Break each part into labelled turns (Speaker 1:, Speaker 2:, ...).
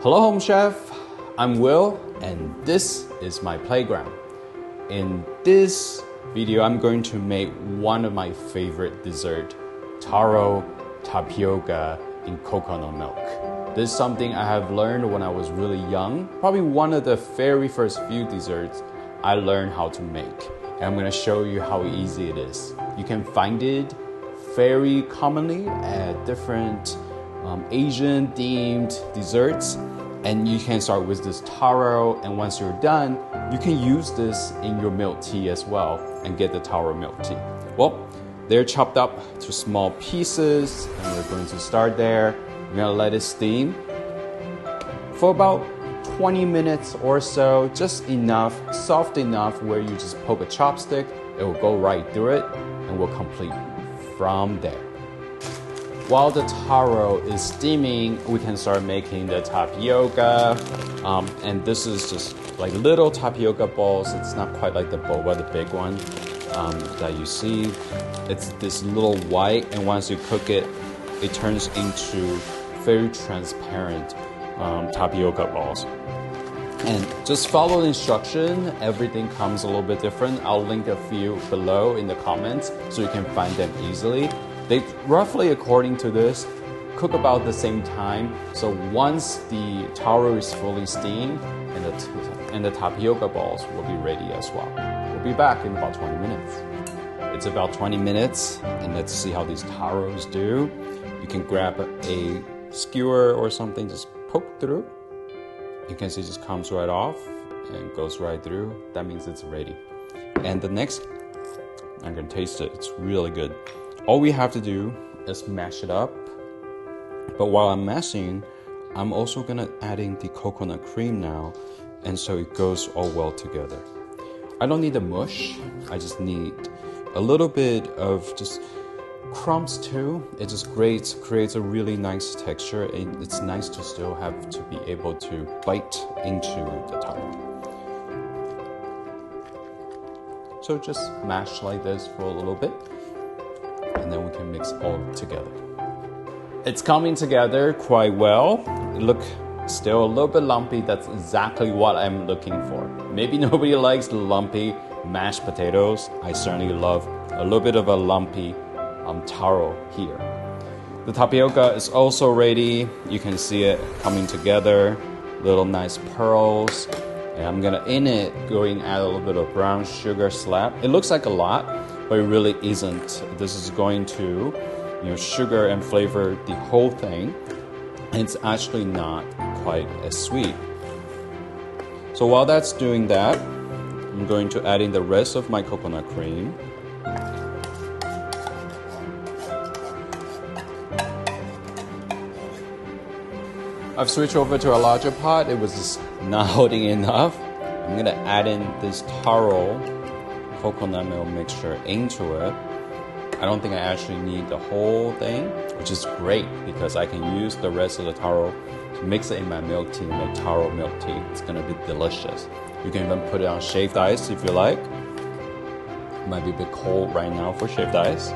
Speaker 1: Hello Home Chef, I'm Will and this is my playground. In this video, I'm going to make one of my favorite dessert, Taro tapioca in coconut milk. This is something I have learned when I was really young, probably one of the very first few desserts I learned how to make. And I'm going to show you how easy it is. You can find it very commonly at different Asian themed desserts, and you can start with this taro, and once you're done you can use this in your milk tea as well and get the taro milk tea. Well, they're chopped up to small pieces and we're going to start there. We're going to let it steam for about 20 minutes or so, just enough, soft enough where you just poke a chopstick, it will go right through it and we'll complete from there. While the taro is steaming, we can start making the tapioca. And this is just like little tapioca balls. It's not quite like the boba, the big one that you see. It's this little white, and once you cook it, it turns into very transparent tapioca balls. And just follow the instruction. Everything comes a little bit different. I'll link a few below in the comments so you can find them easily. They roughly, according to this, cook about the same time. So once the taro is fully steamed, and the tapioca balls will be ready as well. We'll be back in about 20 minutes. It's about 20 minutes, and let's see how these taros do. You can grab a skewer or something, just poke through. You can see it just comes right off and goes right through. That means it's ready. And the next, I'm gonna taste it. It's really good. All we have to do is mash it up. But while I'm mashing, I'm also gonna add in the coconut cream now, and so it goes all well together. I don't need a mush. I just need a little bit of just crumbs too. It just creates a really nice texture, and it's nice to still have to be able to bite into the taro. So just mash like this for a little bit, and then we can mix all together. It's coming together quite well. Look, still a little bit lumpy. That's exactly what I'm looking for. Maybe nobody likes lumpy mashed potatoes. I certainly love a little bit of a lumpy taro here. The tapioca is also ready. You can see it coming together, little nice pearls. And I'm gonna, in it, going add a little bit of brown sugar slab. It looks like a lot, but it really isn't. This is going to, sugar and flavor the whole thing. And it's actually not quite as sweet. So while that's doing that, I'm going to add in the rest of my coconut cream. I've switched over to a larger pot. It was just not holding enough. I'm gonna add in this taro coconut milk mixture into it. I don't think I actually need the whole thing, which is great because I can use the rest of the taro to mix it in my milk tea, make taro milk tea. It's gonna be delicious. You can even put it on shaved ice if you like. It might be a bit cold right now for shaved ice.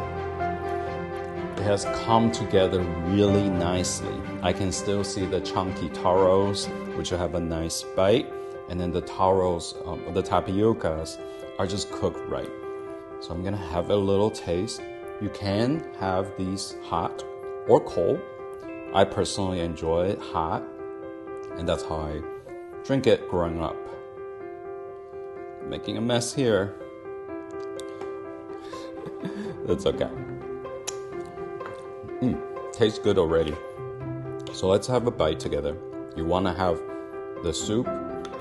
Speaker 1: It has come together really nicely. I can still see the chunky taros, which will have a nice bite, and then the taros, the tapiocas, are just cooked right. So I'm gonna have a little taste. You can have these hot or cold. I personally enjoy it hot, and that's how I drink it growing up. Making a mess here. That's okay. Tastes good already. So let's have a bite together. You wanna have the soup,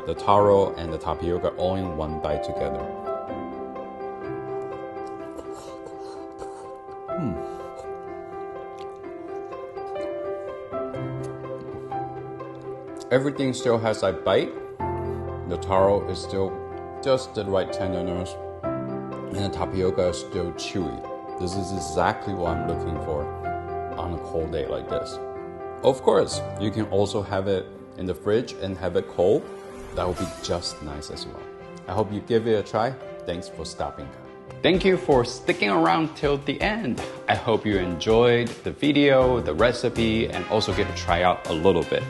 Speaker 1: the taro, and the tapioca all in one bite together. Everything still has that bite. The taro is still just the right tenderness, and the tapioca is still chewy. This is exactly what I'm looking for on a cold day like this. Of course, you can also have it in the fridge and have it cold. That would be just nice as well. I hope you give it a try. Thanks for stopping by. Thank you for sticking around till the end. I hope you enjoyed the video, the recipe, and also get to try out a little bit.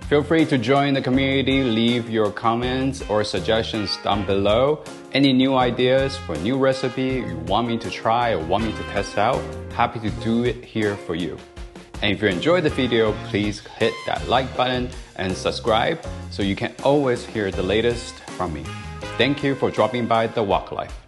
Speaker 1: Feel free to join the community, leave your comments or suggestions down below. Any new ideas for new recipe you want me to try or want me to test out, happy to do it here for you. And if you enjoyed the video, please hit that like button and subscribe so you can always hear the latest from me. Thank you for dropping by The Wok Life.